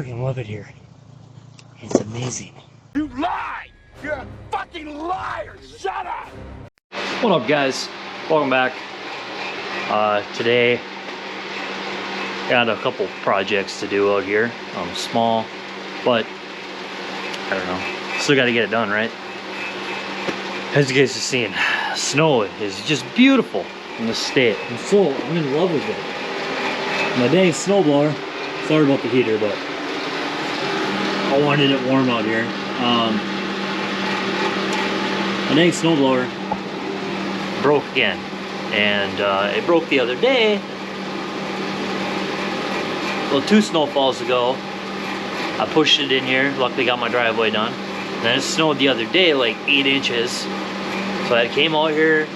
freaking love it here. It's amazing. You lie! You're a fucking liar! Shut up! What up, guys? Welcome back. Today, got a couple projects to do out here. Small, but I don't know. Still got to get it done, right? As you guys have seen, snow is just beautiful in the state. I'm in love with it. My dang snowblower. Sorry about the heater, but I wanted it warm out here. My dang snowblower broke again, and it broke the other day. Well, 2 snowfalls ago, I pushed it in here. Luckily, got my driveway done. Then it snowed the other day, like 8 inches. So I came out here,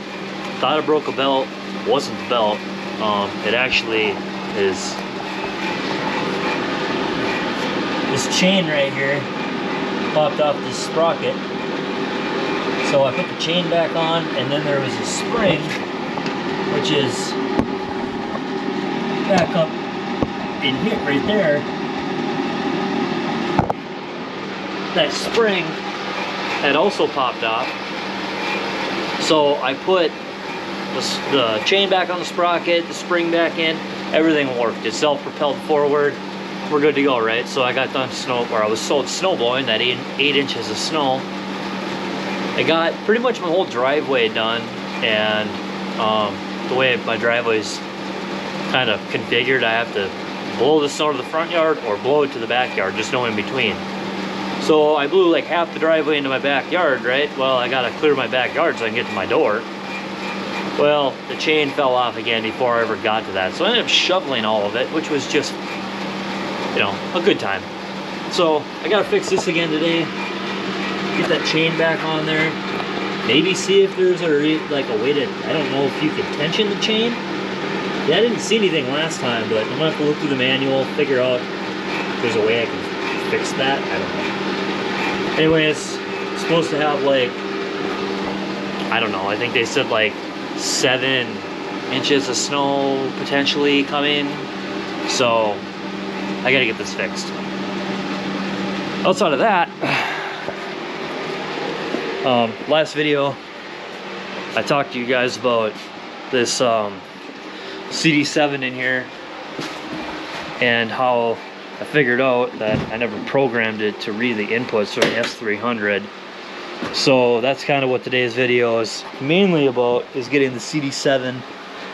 thought I broke a belt. Wasn't the belt. It actually is this chain right here popped off this sprocket. So I put the chain back on, and then there was a spring, which is back up in here, right there. That spring had also popped off. So I put the chain back on the sprocket, the spring back in, everything worked. It self-propelled forward. We're good to go, right? So I got done I was snow blowing that 8 inches of snow. I got pretty much my whole driveway done, and the way my driveway's kind of configured, I have to blow the snow to the front yard or blow it to the backyard, just no in between. So I blew like half the driveway into my backyard, right? Well, I gotta clear my backyard so I can get to my door. Well, the chain fell off again before I ever got to that. So I ended up shoveling all of it, which was just, you know, a good time. So I gotta fix this again today. Get that chain back on there. Maybe see if there's a way to, I don't know if you can tension the chain. Yeah, I didn't see anything last time, but I'm gonna have to look through the manual, figure out if there's a way I can fix that. I don't know. Anyway, it's supposed to have like, I don't know, I think they said like 7 inches of snow potentially coming. So I gotta get this fixed. Outside of that, last video I talked to you guys about this CD7 in here and how I figured out that I never programmed it to read the inputs for the S300. So that's kind of what today's video is mainly about, is getting the CD7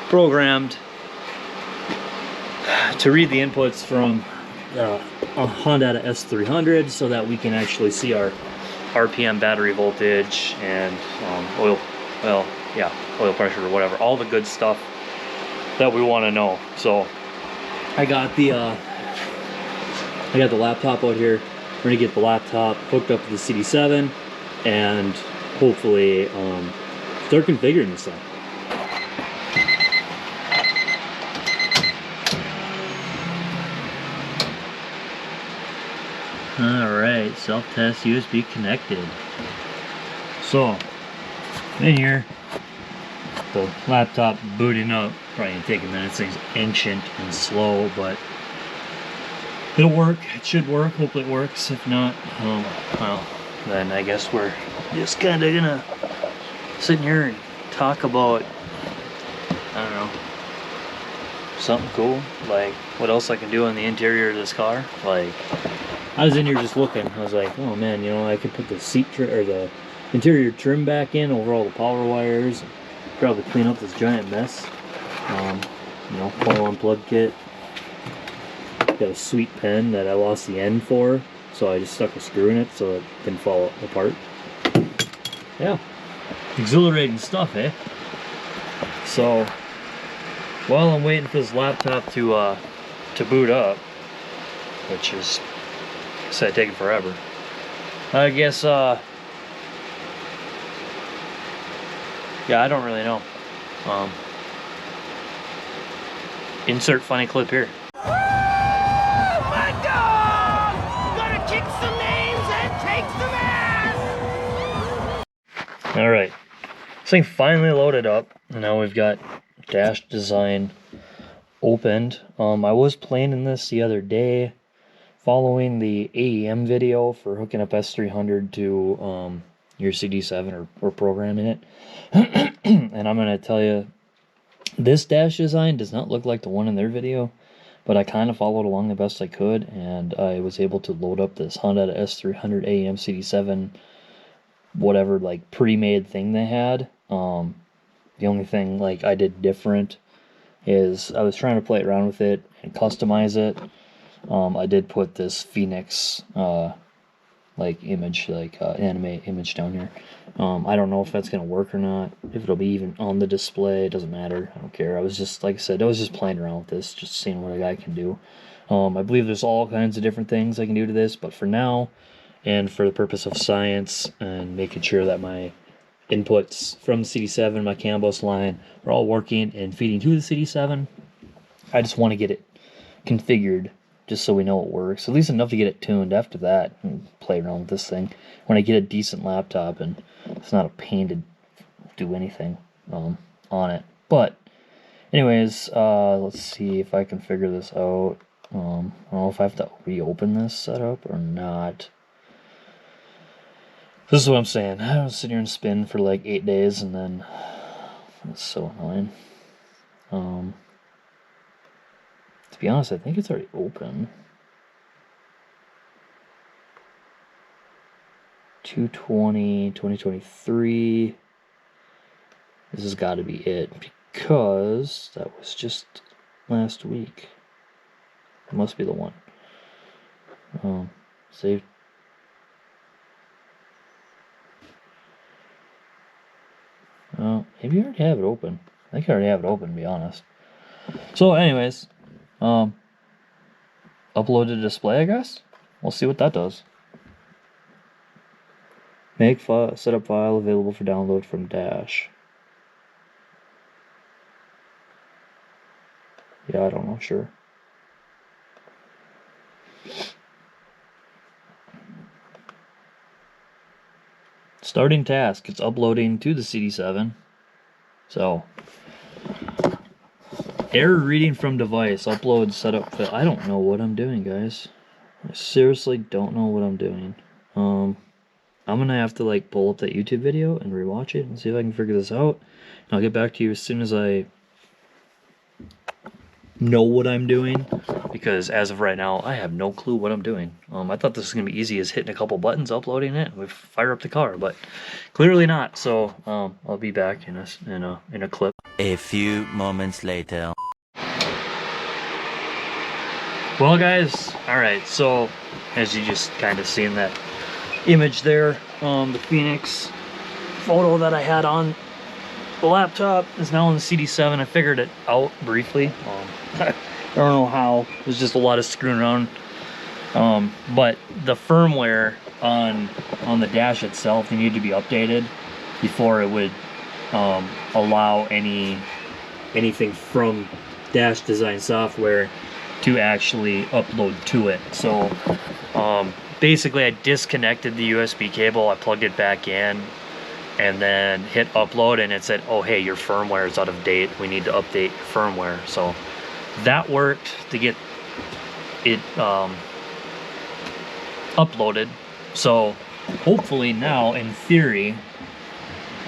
programmed to read the inputs from a Hondata S300 so that we can actually see our RPM, battery voltage, and oil pressure or whatever, all the good stuff that we want to know. So I got the laptop out here. We're gonna get the laptop hooked up to the CD7 and hopefully start configuring this thing. Alright, self-test USB connected. So, in here, the laptop booting up. Probably gonna take a minute. This thing's ancient and slow, but it'll work. It should work. Hopefully it works. If not, well, then I guess we're just kind of gonna sit here and talk about, I don't know, something cool. Like, what else I can do on the interior of this car. Like, I was in here just looking. I was like, oh man, you know, I could put the seat or the interior trim back in over all the power wires. Probably clean up this giant mess. You know, pull-on plug kit. Got a sweet pen that I lost the end for, so I just stuck a screw in it so it didn't fall apart. Yeah, exhilarating stuff, eh? So, while I'm waiting for this laptop to boot up, which is said taking forever, I guess yeah, I don't really know. Insert funny clip here. Oh my God! Gonna kick some names and take some ass! Alright, this thing finally loaded up, and now we've got dash design opened. I was playing in this the other day, following the AEM video for hooking up S300 to your CD7 or programming it. And I'm going to tell you, this dash design does not look like the one in their video, but I kind of followed along the best I could, and I was able to load up this Hondata S300 AEM CD7, whatever, like, pre-made thing they had. The only thing, like, I did different is I was trying to play around with it and customize it. I did put this Phoenix, like, image, like, anime image down here. I don't know if that's going to work or not, if it'll be even on the display. It doesn't matter. I don't care. I was just, like I said, I was just playing around with this, just seeing what a guy can do. I believe there's all kinds of different things I can do to this, but for now, and for the purpose of science and making sure that my inputs from the CD7, my CAN bus line, are all working and feeding to the CD7, I just want to get it configured just so we know it works, at least enough to get it tuned. After that, and play around with this thing when I get a decent laptop and it's not a pain to do anything on it. But anyways, let's see if I can figure this out. I don't know if I have to reopen this setup or not. This is what I'm saying. I don't sit here and spin for like 8 days, and then it's so annoying. To be honest, I think it's already open. 2/20/2023. This has got to be it, because that was just last week. It must be the one. Save. Oh, maybe I already have it open. I think I already have it open, to be honest. So anyways, upload to display, I guess? We'll see what that does. Make setup file available for download from Dash. Yeah, I don't know, sure. Starting task, it's uploading to the CD7. So, error reading from device, upload setup. I don't know what I'm doing, guys. I seriously don't know what I'm doing. I'm gonna have to like pull up that YouTube video and rewatch it and see if I can figure this out. And I'll get back to you as soon as I know what I'm doing, because as of right now I have no clue what I'm doing. I thought this was gonna be easy as hitting a couple buttons, uploading it, and we fire up the car, but clearly not. So I'll be back in a clip. A few moments later. Well, guys, all right. So as you just kind of seen that image there, the Phoenix photo that I had on the laptop is now on the CD7. I figured it out briefly. I don't know how. It was just a lot of screwing around. But the firmware on the dash itself, they need to be updated before it would allow anything from dash design software to actually upload to it. So basically I disconnected the USB cable, I plugged it back in, and then hit upload, and it said, oh hey, your firmware is out of date, we need to update firmware. So that worked to get it uploaded. So hopefully now, in theory,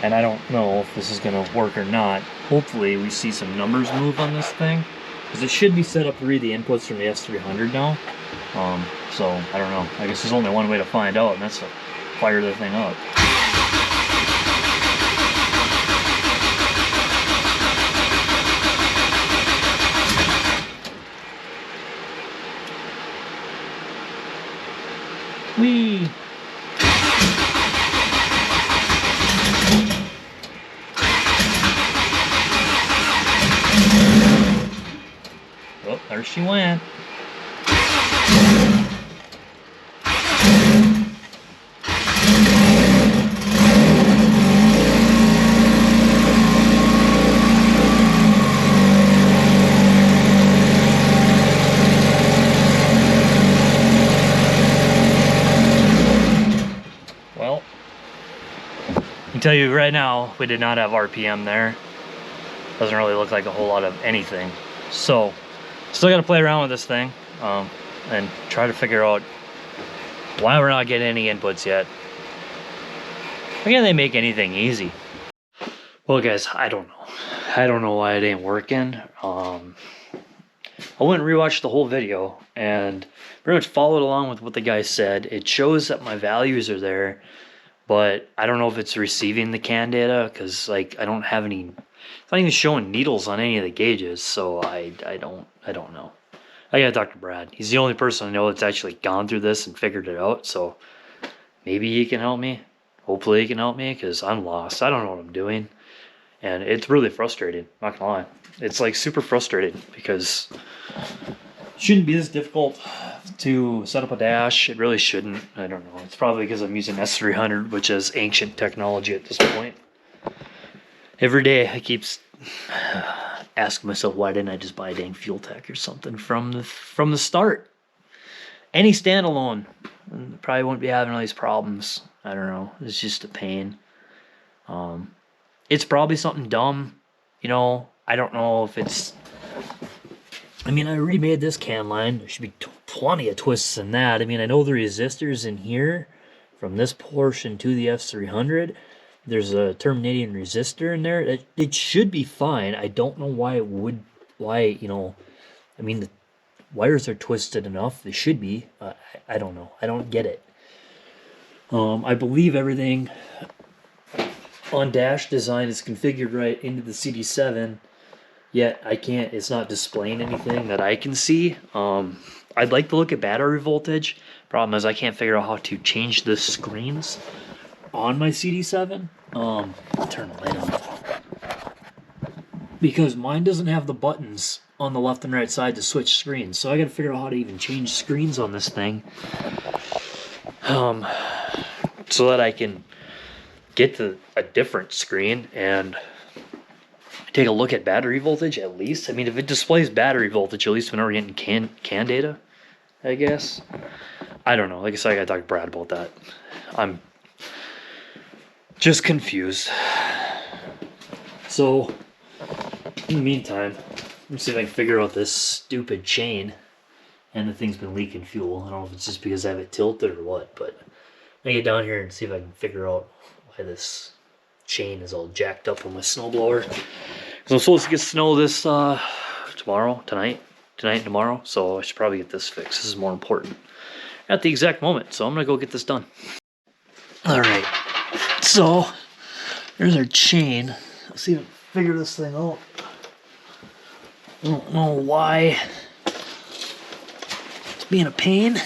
and I don't know if this is gonna work or not, hopefully we see some numbers move on this thing, because it should be set up to read the inputs from the S300 now. So I don't know, I guess there's only one way to find out, and that's to fire the thing up. Whee! Oh, there she went. Well, I can tell you right now, we did not have RPM there. Doesn't really look like a whole lot of anything. So, still got to play around with this thing. and try to figure out why we're not getting any inputs yet. Why can't they make anything easy? Well, guys, I don't know. I don't know why it ain't working. I went and rewatched the whole video and pretty much followed along with what the guy said. It shows that my values are there, but I don't know if it's receiving the CAN data because like I don't have any. It's not even showing needles on any of the gauges, so I don't know. I gotta talk to Brad. He's the only person I know that's actually gone through this and figured it out. So maybe he can help me. Hopefully he can help me because I'm lost. I don't know what I'm doing. And it's really frustrating, not gonna lie. It's like super frustrating because it shouldn't be this difficult to set up a dash. It really shouldn't. I don't know. It's probably because I'm using S300, which is ancient technology at this point. Every day I keep asking myself, why didn't I just buy a dang Fuel Tech or something from the start? Any standalone, probably wouldn't be having all these problems. I don't know. It's just a pain. It's probably something dumb, you know. I don't know if it's. I mean, I remade this can line. There should be plenty of twists in that. I mean, I know the resistors in here from this portion to the S300. There's a terminating resistor in there. It should be fine. I don't know why it would. Why, you know. I mean, the wires are twisted enough. They should be. I don't know. I don't get it. I believe everything on dash design is configured right into the CD7, yet I can't, it's not displaying anything that I can see. I'd like to look at battery voltage. Problem is I can't figure out how to change the screens on my CD7. Turn the light on. Because mine doesn't have the buttons on the left and right side to switch screens, so I gotta figure out how to even change screens on this thing. So that I can get to a different screen and take a look at battery voltage at least. I mean, if it displays battery voltage, at least when we're getting CAN data, I guess. I don't know. Like I said, I gotta talk to Brad about that. I'm just confused. So, in the meantime, let me see if I can figure out this stupid chain. And the thing's been leaking fuel. I don't know if it's just because I have it tilted or what, but I get down here and see if I can figure out why this chain is all jacked up on my snowblower. Because I'm supposed to get snow this tonight and tomorrow, so I should probably get this fixed. This is more important at the exact moment, so I'm gonna go get this done. Alright, so there's our chain. Let's see if I can figure this thing out. I don't know why it's being a pain.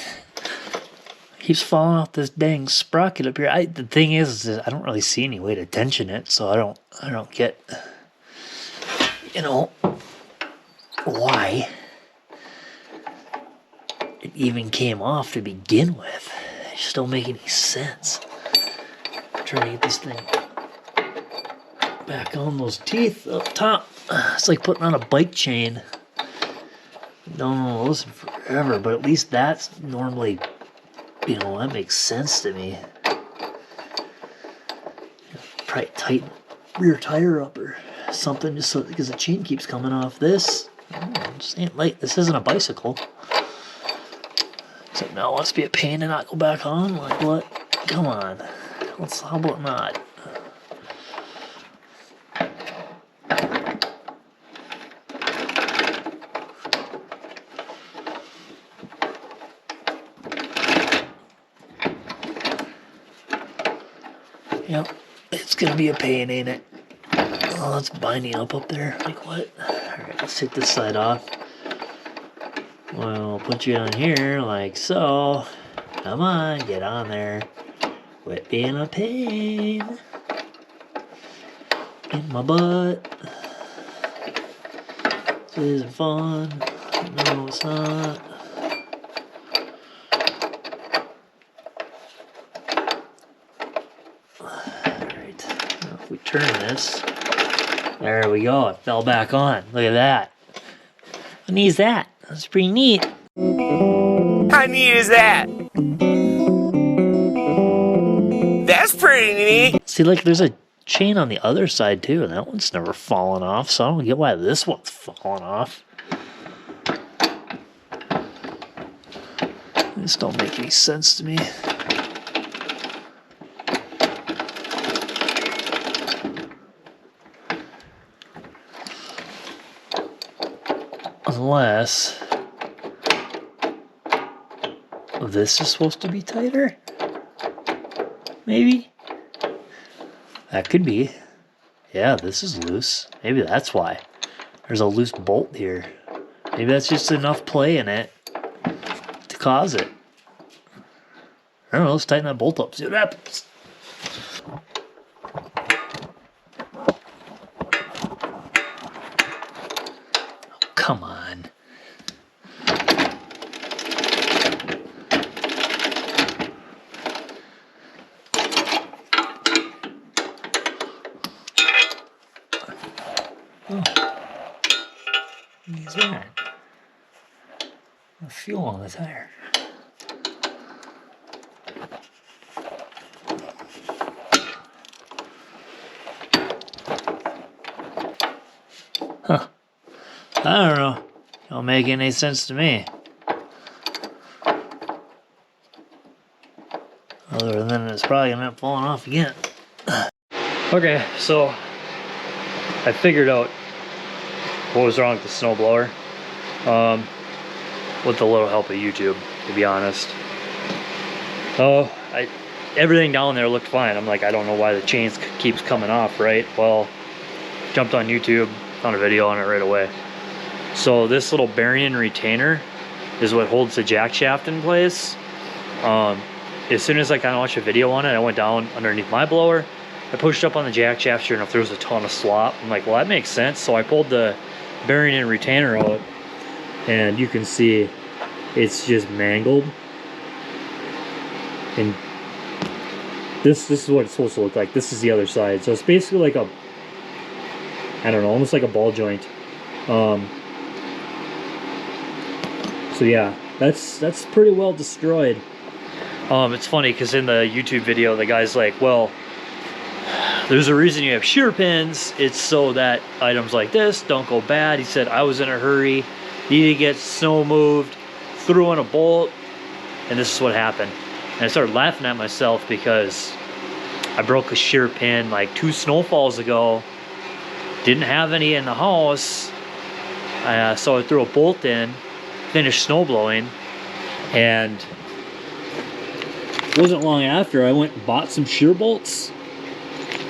Keeps falling off this dang sprocket up here. The thing is I don't really see any way to tension it, so I don't get, you know, why it even came off to begin with. It just don't make any sense. I'm trying to get this thing back on those teeth up top. It's like putting on a bike chain. Don't listen forever, but at least that's normally, you know, that makes sense to me. Probably tighten rear tire up or something, just so because the chain keeps coming off this. This ain't like this isn't a bicycle. So now it wants to be a pain to not go back on. Like what? Come on. How about not? Yep, it's gonna be a pain, ain't it? Oh, it's binding up there. Like what? Alright, let's take this side off. We'll put you on here like so. Come on, get on there. Quit being a pain in my butt. This isn't fun. No, it's not. We turn this. There we go. It fell back on. Look at that. How neat is that? That's pretty neat. How neat is that? That's pretty neat. See, like, there's a chain on the other side, too, and that one's never fallen off, so I don't get why this one's falling off. This don't make any sense to me. Unless this is supposed to be tighter? Maybe? That could be. Yeah, this is loose. Maybe that's why. There's a loose bolt here. Maybe that's just enough play in it to cause it. I don't know, let's tighten that bolt up, see what happens. Oh, come on. Oh. What is that? The fuel on the tire. Huh. I don't know. Don't make any sense to me. Other than it's probably gonna end up falling off again. Okay, so I figured out what was wrong with the snowblower. With a little help of YouTube, to be honest. Oh, everything down there looked fine. I'm like, I don't know why the chain keeps coming off, right? Well, jumped on YouTube, found a video on it right away. So this little bearing and retainer is what holds the jack shaft in place. As soon as I kind of watched a video on it, I went down underneath my blower. I pushed up on the jack shaft, sure enough, there was a ton of slop. I'm like, well, that makes sense. So I pulled the bearing and retainer out, and you can see it's just mangled. And this is what it's supposed to look like. This is the other side. So it's basically like a, I don't know, almost like a ball joint. So yeah, that's pretty well destroyed. It's funny because in the YouTube video, the guy's like, well, there's a reason you have shear pins. It's so that items like this don't go bad. He said, I was in a hurry, needed to get snow moved, threw in a bolt, and this is what happened. And I started laughing at myself because I broke a shear pin like 2 snowfalls ago. Didn't have any in the house. So I threw a bolt in, finished snow blowing, and it wasn't long after I went and bought some shear bolts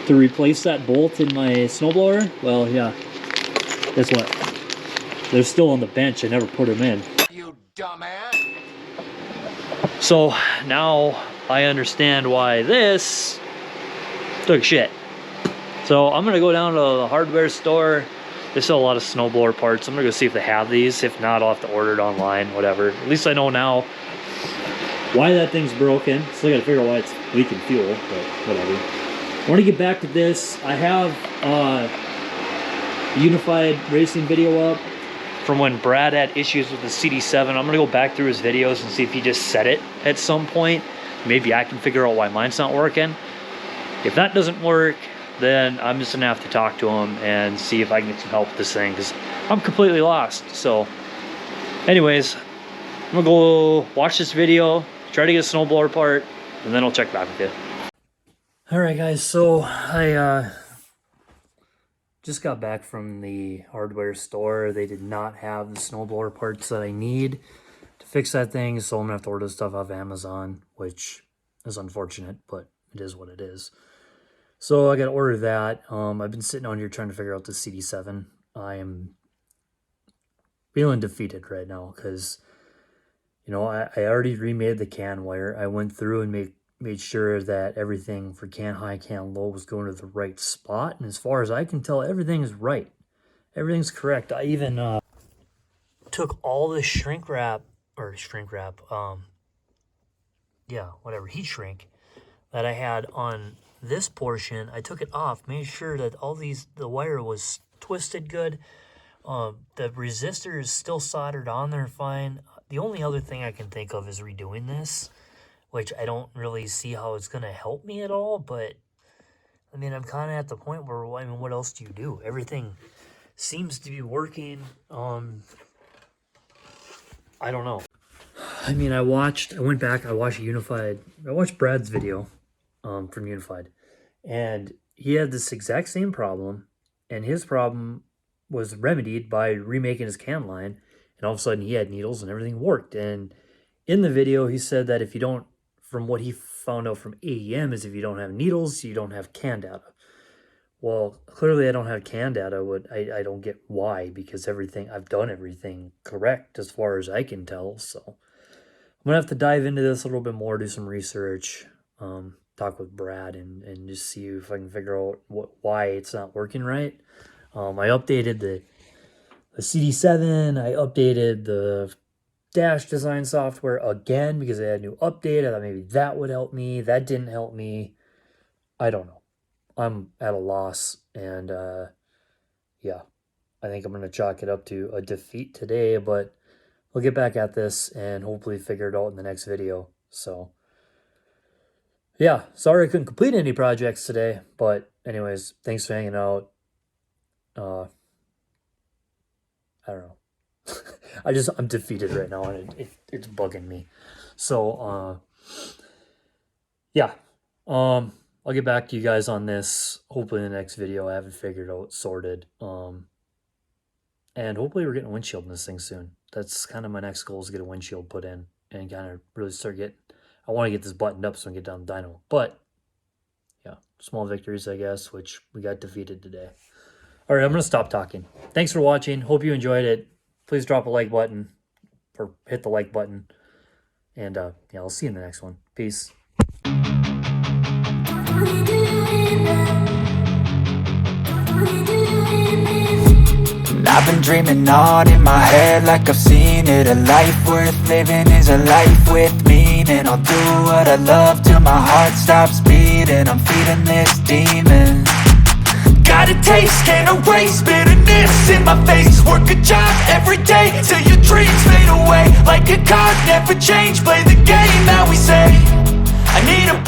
to replace that bolt in my snowblower. Well, yeah, guess what? They're still on the bench. I never put them in. You dumbass. So now I understand why this took shit. So I'm gonna go down to the hardware store. They sell a lot of snowblower parts. I'm gonna go see if they have these. If not, I'll have to order it online, whatever. At least I know now why that thing's broken. Still gotta figure out why it's leaking fuel, but whatever. I want to get back to this. I have Unified Racing video up from when Brad had issues with the CD7. I'm gonna go back through his videos and see if he just set it at some point. Maybe I can figure out why mine's not working. If that doesn't work, then I'm just gonna have to talk to him and see if I can get some help with this thing, because I'm completely lost. So anyways, I'm gonna go watch this video, try to get a snowblower part, and then I'll check back with you. All right, guys, so I just got back from the hardware store. They did not have the snowblower parts that I need to fix that thing, so I'm gonna have to order stuff off Amazon, which is unfortunate, but it is what it is. So I gotta order that. I've been sitting on here trying to figure out the CD7. I am feeling defeated right now because, you know, I already remade the can wire. I went through and made sure that everything for can high, can low was going to the right spot. And as far as I can tell, everything is right. Everything's correct. I even took all the heat shrink that I had on this portion. I took it off, made sure that the wire was twisted good. The resistor is still soldered on there fine. The only other thing I can think of is redoing this, which I don't really see how it's going to help me at all, but I mean, I'm kind of at the point where, I mean, what else do you do? Everything seems to be working. I don't know. I mean, I watched Brad's video from Unified, and he had this exact same problem, and his problem was remedied by remaking his can line, and all of a sudden he had needles and everything worked. And in the video, he said that if you don't, from what he found out from AEM, is if you don't have needles, you don't have can data. Well, clearly I don't have can data. I don't get why, because I've done everything correct as far as I can tell. So I'm gonna have to dive into this a little bit more, do some research, talk with Brad, and just see if I can figure out why it's not working right. I updated the CD7. I updated the dash design software again because I had a new update. I thought maybe that would help me. That didn't help me. I don't know. I'm at a loss, and yeah, I think I'm going to chalk it up to a defeat today, but we'll get back at this and hopefully figure it out in the next video. So yeah, sorry I couldn't complete any projects today, but anyways, thanks for hanging out. I don't know. I'm defeated right now, and it's bugging me. So yeah, I'll get back to you guys on this hopefully in the next video. I have it figured out, sorted, and hopefully we're getting a windshield in this thing soon. That's kind of my next goal, is to get a windshield put in and kind of really start I want to get this buttoned up so I can get down the dyno. But yeah, small victories, I guess, which we got defeated today. All right, I'm gonna stop talking. Thanks for watching. Hope you enjoyed it. Please drop a like button, or hit the like button, and yeah, I'll see you in the next one. Peace. I've been dreaming on in my head like I've seen it. A life worth living is a life with meaning. I'll do what I love till my heart stops beating. I'm feeding this demon. Got a taste, can't erase bitterness in my face. Work a job every day till your dreams fade away. Like a card, never change, play the game that we say. I need a